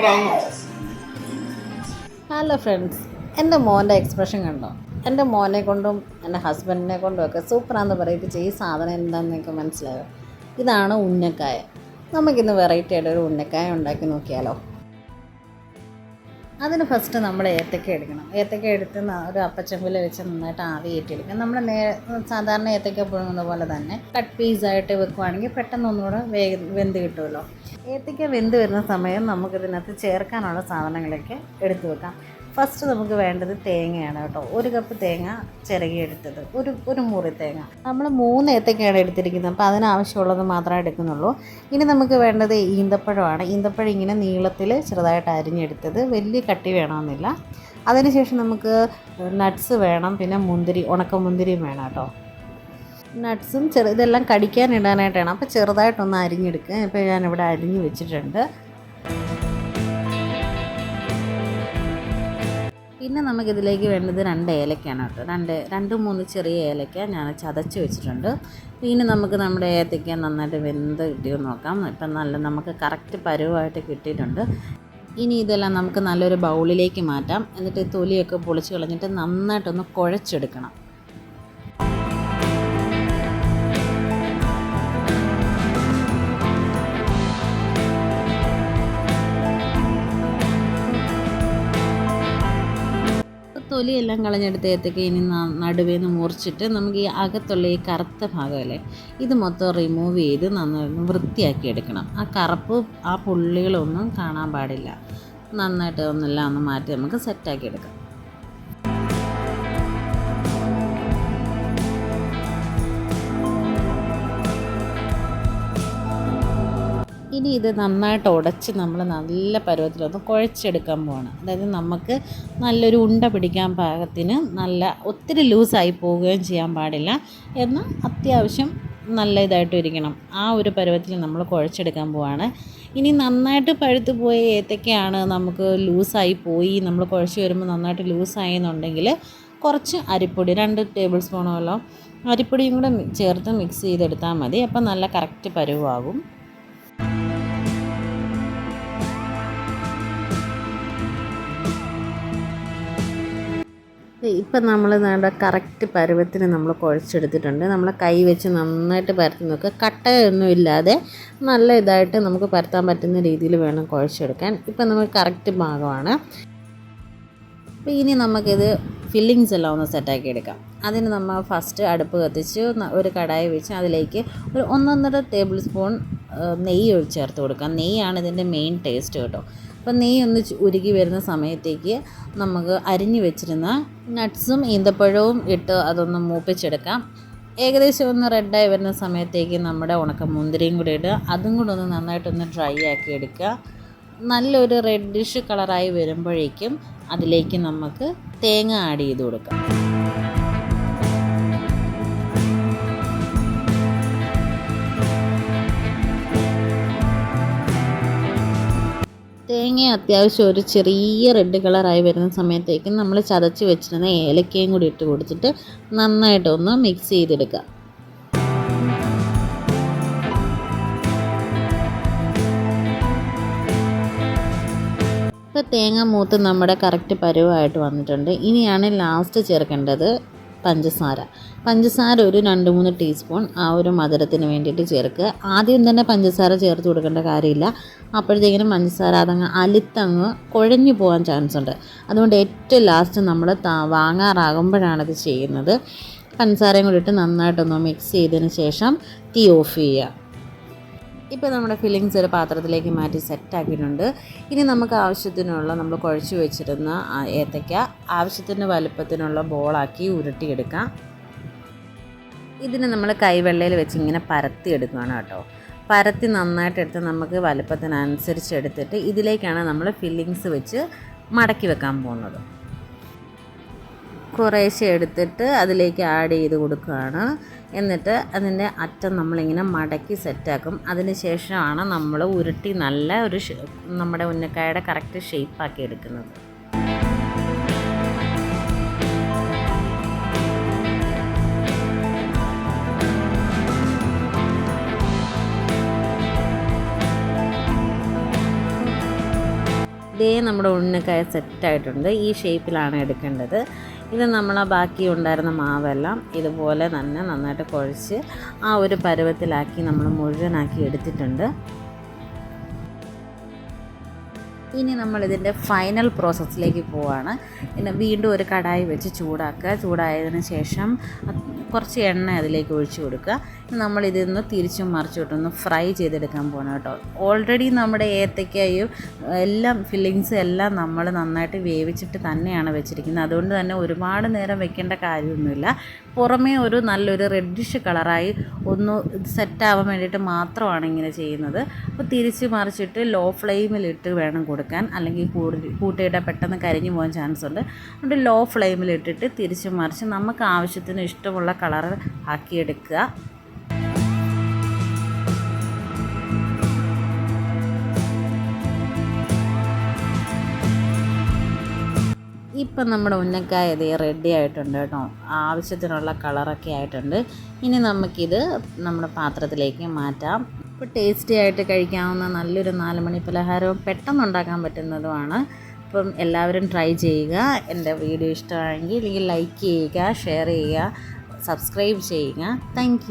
Hello friends, എൻ്റെ മോൻ്റെ expression കണ്ടോ? എൻ്റെ മോനെ കൊണ്ടും എൻ്റെ ഹസ്ബൻഡിനെ കൊണ്ടും ഒക്കെ സൂപ്പറാന്ന് പറയിപ്പിച്ച ഈ സാധനം എന്താണെന്ന് നിങ്ങൾക്ക് മനസ്സിലായോ? ഇതാണ് ഉന്നക്കായ. നമുക്കിന്ന് വെറൈറ്റി ആയിട്ട് ഒരു ഉന്നക്കായ ഉണ്ടാക്കി നോക്കിയാലോ? അതിന് ഫസ്റ്റ് നമ്മൾ ഏത്തക്ക എടുക്കണം. ഏത്തക്ക എടുത്ത് ഒരു അപ്പച്ചമ്പിൽ വെച്ച് നന്നായിട്ട് ആവി കയറ്റിയെടുക്കുക. നമ്മൾ സാധാരണ ഏത്തക്ക പുഴുങ്ങുന്ന പോലെ തന്നെ കട്ട് പീസായിട്ട് വെക്കുവാണെങ്കിൽ പെട്ടെന്ന് ഒന്നുകൂടെ വെന്ത് കിട്ടുമല്ലോ. ഏത്തക്ക വെന്ത് വരുന്ന സമയം നമുക്കിതിനകത്ത് ചേർക്കാനുള്ള സാധനങ്ങളൊക്കെ എടുത്തു വെക്കാം. ഫസ്റ്റ് നമുക്ക് വേണ്ടത് തേങ്ങയാണ് കേട്ടോ. 1 കപ്പ് തേങ്ങ ചിരകിയെടുത്തത്, ഒരു മുറി തേങ്ങ. നമ്മൾ 3 ഏത്തക്കയാണ് എടുത്തിരിക്കുന്നത്, അപ്പോൾ അതിനാവശ്യമുള്ളത് മാത്രമേ എടുക്കുന്നുള്ളൂ. ഇനി നമുക്ക് വേണ്ടത് ഈന്തപ്പഴമാണ്. ഈന്തപ്പഴം ഇങ്ങനെ നീളത്തിൽ ചെറുതായിട്ട് അരിഞ്ഞെടുത്തത്, വലിയ കട്ടി വേണമെന്നില്ല. അതിനുശേഷം നമുക്ക് നട്ട്സ് വേണം, പിന്നെ മുന്തിരി, ഉണക്കമുന്തിരിയും വേണം കേട്ടോ. നട്ട്സും ഇതെല്ലാം കടിക്കാൻ ഇടാനായിട്ടാണ്, അപ്പോൾ ചെറുതായിട്ടൊന്ന് അരിഞ്ഞെടുക്കുക. ഇപ്പോൾ ഞാനിവിടെ അരിഞ്ഞ് വെച്ചിട്ടുണ്ട്. പിന്നെ നമുക്കിതിലേക്ക് വേണ്ടത് 2 ഏലക്കയാണ് കേട്ടോ. 2-3 ചെറിയ ഏലക്ക ഞാൻ ചതച്ച് വെച്ചിട്ടുണ്ട്. പിന്നെ നമുക്ക് നമ്മുടെ ഏത്തയ്ക്ക നന്നായിട്ട് വെന്ത് കിട്ടിയോ നോക്കാം. ഇപ്പം നമുക്ക് കറക്റ്റ് പരുവമായിട്ട് കിട്ടിയിട്ടുണ്ട്. ഇനി ഇതെല്ലാം നമുക്ക് നല്ലൊരു ബൗളിലേക്ക് മാറ്റാം. എന്നിട്ട് തൊലിയൊക്കെ പൊളിച്ച് കളഞ്ഞിട്ട് നന്നായിട്ടൊന്ന് കുഴച്ചെടുക്കണം. തൊലിയെല്ലാം കളഞ്ഞെടുത്ത് ഏത്തക്ക ഇനി നടുവേന്ന് മുറിച്ചിട്ട് നമുക്ക് ഈ അകത്തുള്ള ഈ കറുത്ത ഭാഗമല്ലേ, ഇത് മൊത്തം റിമൂവ് ചെയ്ത് നന്നായിട്ട് വൃത്തിയാക്കി എടുക്കണം. ആ കറുപ്പ്, ആ പുള്ളികളൊന്നും കാണാൻ പാടില്ല. നന്നായിട്ട് ഒന്നെല്ലാം ഒന്ന് മാറ്റി നമുക്ക് സെറ്റാക്കി എടുക്കാം. ഇനി ഇത് നന്നായിട്ട് ഉടച്ച് നമ്മൾ നല്ല പരുവത്തിലൊന്ന് കുഴച്ചെടുക്കാൻ പോവാണ്. അതായത് നമുക്ക് നല്ലൊരു ഉണ്ട പിടിക്കാൻ പാകത്തിന്, ഒത്തിരി ലൂസായി പോവുകയും ചെയ്യാൻ പാടില്ല, എന്നാൽ അത്യാവശ്യം നല്ല ഇതായിട്ടും ഇരിക്കണം. ആ ഒരു പരുവത്തിൽ നമ്മൾ കുഴച്ചെടുക്കാൻ പോവാണ്. ഇനി നന്നായിട്ട് പഴുത്ത് പോയ ഏത്തക്കയാണ് നമുക്ക് ലൂസായി പോയി, നമ്മൾ കുഴച്ച് വരുമ്പോൾ നന്നായിട്ട് ലൂസായി എന്നുണ്ടെങ്കിൽ കുറച്ച് അരിപ്പൊടി, 2 ടേബിൾ സ്പൂണോളം അരിപ്പൊടിയും കൂടെ ചേർത്ത് മിക്സ് ചെയ്തെടുത്താൽ മതി. അപ്പം നല്ല കറക്റ്റ് പരുവാകും. ഇപ്പം നമ്മൾ കറക്റ്റ് പരുവത്തിന് നമ്മൾ കുഴച്ചെടുത്തിട്ടുണ്ട്. നമ്മൾ കൈ വെച്ച് നന്നായിട്ട് പരത്തി നോക്കുക. കട്ടയൊന്നും ഇല്ലാതെ നല്ല ഇതായിട്ട് നമുക്ക് പരത്താൻ പറ്റുന്ന രീതിയിൽ വേണം കുഴച്ചെടുക്കാൻ. ഇപ്പം നമ്മൾ കറക്റ്റ് ഭാഗമാണ്. അപ്പോൾ ഇനി നമുക്കിത് ഫില്ലിങ്സ് എല്ലാം ഒന്ന് സെറ്റാക്കി എടുക്കാം. അതിന് നമ്മൾ ഫസ്റ്റ് അടുപ്പ് കത്തിച്ച് ഒരു കടായി വെച്ച് അതിലേക്ക് ഒരു 1.5 ടേബിൾ സ്പൂൺ നെയ്യ് ചേർത്ത് കൊടുക്കാം. നെയ്യാണ് ഇതിൻ്റെ മെയിൻ ടേസ്റ്റ് കേട്ടോ. അപ്പോൾ നെയ്യ് ഒന്ന് ഉരുകി വരുന്ന സമയത്തേക്ക് നമുക്ക് അരിഞ്ഞു വെച്ചിരുന്ന നട്ട്സും ഈന്തപ്പഴവും ഇട്ട് അതൊന്ന് മൂപ്പിച്ചെടുക്കാം. ഏകദേശം ഒന്ന് റെഡായി വരുന്ന സമയത്തേക്ക് നമ്മുടെ ഉണക്കമുന്തിരിയും കൂടി ഇടുക. അതും കൂടെ ഒന്ന് നന്നായിട്ടൊന്ന് ഡ്രൈ ആക്കി എടുക്കുക. നല്ലൊരു റെഡിഷ് കളറായി വരുമ്പോഴേക്കും അതിലേക്ക് നമുക്ക് തേങ്ങ ആഡ് ചെയ്ത് കൊടുക്കാം. തേങ്ങ അത്യാവശ്യം ഒരു ചെറിയ റെഡ് കളറായി വരുന്ന സമയത്തേക്കും നമ്മൾ ചതച്ച് വെച്ചിരുന്ന ഏലക്കയും കൂടി ഇട്ട് കൊടുത്തിട്ട് നന്നായിട്ടൊന്ന് മിക്സ് ചെയ്തെടുക്കുക. ഇപ്പോൾ തേങ്ങ മൂത്ത് നമ്മുടെ കറക്റ്റ് പരുവമായിട്ട് വന്നിട്ടുണ്ട്. ഇനിയാണ് ലാസ്റ്റ് ചേർക്കേണ്ടത് പഞ്ചസാര ഒരു 2-3 ടീസ്പൂൺ ആ ഒരു മധുരത്തിന് വേണ്ടിയിട്ട് ചേർക്കുക. ആദ്യം തന്നെ പഞ്ചസാര ചേർത്ത് കൊടുക്കേണ്ട കാര്യമില്ല. അപ്പോഴത്തേക്കിനും പഞ്ചസാര അതങ്ങ് അലുത്തങ്ങ് കുഴഞ്ഞു പോകാൻ ചാൻസ് ഉണ്ട്. അതുകൊണ്ട് ഏറ്റവും ലാസ്റ്റ് നമ്മൾ വാങ്ങാറാകുമ്പോഴാണ് ഇത് ചെയ്യുന്നത്. പഞ്ചസാരയും കൂടി ഇട്ട് നന്നായിട്ടൊന്ന് മിക്സ് ചെയ്തതിന് ശേഷം തീ ഓഫ് ചെയ്യുക. ഇപ്പോൾ നമ്മുടെ ഫില്ലിങ്സ് ഒരു പാത്രത്തിലേക്ക് മാറ്റി സെറ്റാക്കിയിട്ടുണ്ട്. ഇനി നമുക്ക് ആവശ്യത്തിനുള്ള നമ്മൾ കുഴച്ച് വെച്ചിരുന്ന ഏത്തയ്ക്ക ആവശ്യത്തിന് വലുപ്പത്തിനുള്ള ബോളാക്കി ഉരുട്ടിയെടുക്കാം. ഇതിന് നമ്മൾ കൈവെള്ളയിൽ വെച്ച് ഇങ്ങനെ പരത്തി എടുക്കുകയാണ് കേട്ടോ. പരത്തി നന്നായിട്ട് എടുത്ത് നമുക്ക് വലുപ്പത്തിനനുസരിച്ച് എടുത്തിട്ട് ഇതിലേക്കാണ് നമ്മൾ ഫില്ലിങ്സ് വെച്ച് മടക്കി വെക്കാൻ പോകുന്നത്. കുറേശ്ശെ എടുത്തിട്ട് അതിലേക്ക് ആഡ് ചെയ്ത് കൊടുക്കുകയാണ്. എന്നിട്ട് അതിൻ്റെ അറ്റം നമ്മളിങ്ങനെ മടക്കി സെറ്റാക്കും. അതിന് ശേഷമാണ് നമ്മൾ ഉരുട്ടി നല്ല നമ്മുടെ ഉന്നക്കായയുടെ കറക്റ്റ് ഷേപ്പാക്കി എടുക്കുന്നത്. ഇതേ നമ്മുടെ ഉന്നക്കായ സെറ്റായിട്ടുണ്ട്. ഈ ഷേപ്പിലാണ് എടുക്കേണ്ടത്. ഇത് നമ്മൾ ബാക്കി ഉണ്ടായിരുന്ന മാവെല്ലാം ഇതുപോലെ തന്നെ നന്നായിട്ട് കുഴച്ച് ആ ഒരു പരുവത്തിലാക്കി നമ്മൾ മുഴുവനാക്കി എടുത്തിട്ടുണ്ട്. ഇനി നമ്മളിതിൻ്റെ ഫൈനൽ പ്രോസസ്സിലേക്ക് പോവുകയാണ്. പിന്നെ വീണ്ടും ഒരു കടായി വെച്ച് ചൂടാക്കുക. ചൂടായതിന് ശേഷം കുറച്ച് എണ്ണ അതിലേക്ക് ഒഴിച്ച് കൊടുക്കുക. നമ്മളിതിൽ നിന്ന് തിരിച്ചും മറിച്ചിട്ടൊന്ന് ഫ്രൈ ചെയ്തെടുക്കാൻ പോകണം കേട്ടോ. ഓൾറെഡി നമ്മുടെ ഏത്തയ്ക്കായും എല്ലാം ഫില്ലിങ്സും എല്ലാം നമ്മൾ നന്നായിട്ട് വേവിച്ചിട്ട് തന്നെയാണ് വെച്ചിരിക്കുന്നത്. അതുകൊണ്ട് തന്നെ ഒരുപാട് നേരം വെക്കേണ്ട കാര്യമൊന്നുമില്ല. പുറമേ ഒരു നല്ലൊരു റെഡിഷ് കളറായി ഒന്ന് സെറ്റാവാൻ വേണ്ടിയിട്ട് മാത്രമാണ് ഇങ്ങനെ ചെയ്യുന്നത്. അപ്പോൾ തിരിച്ച് മറിച്ചിട്ട് ലോ ഫ്ലെയിമിലിട്ട് വേണം കൊടുക്കാൻ, അല്ലെങ്കിൽ കൂട്ടിയിട്ടാൽ പെട്ടെന്ന് കരിഞ്ഞു പോകാൻ ചാൻസ് ഉണ്ട്. അതുകൊണ്ട് ലോ ഫ്ലെയിമിലിട്ടിട്ട് തിരിച്ച് മറിച്ച് നമുക്ക് ആവശ്യത്തിന് ഇഷ്ടമുള്ള കളർ ആക്കിയെടുക്കുക. ഇപ്പം നമ്മുടെ ഉന്നക്കായ ഇത് റെഡി ആയിട്ടുണ്ട് കേട്ടോ. ആവശ്യത്തിനുള്ള കളറൊക്കെ ആയിട്ടുണ്ട്. ഇനി നമുക്കിത് നമ്മുടെ പാത്രത്തിലേക്ക് മാറ്റാം. ഇപ്പോൾ ടേസ്റ്റി ആയിട്ട് കഴിക്കാവുന്ന നല്ലൊരു 4 മണി പലഹാരവും പെട്ടെന്ന് ഉണ്ടാക്കാൻ പറ്റുന്നതുമാണ്. അപ്പം എല്ലാവരും ട്രൈ ചെയ്യുക. എൻ്റെ വീഡിയോ ഇഷ്ടമായെങ്കിൽ ലൈക്ക് ചെയ്യുക, ഷെയർ ചെയ്യുക, സബ്സ്ക്രൈബ് ചെയ്യുക. താങ്ക്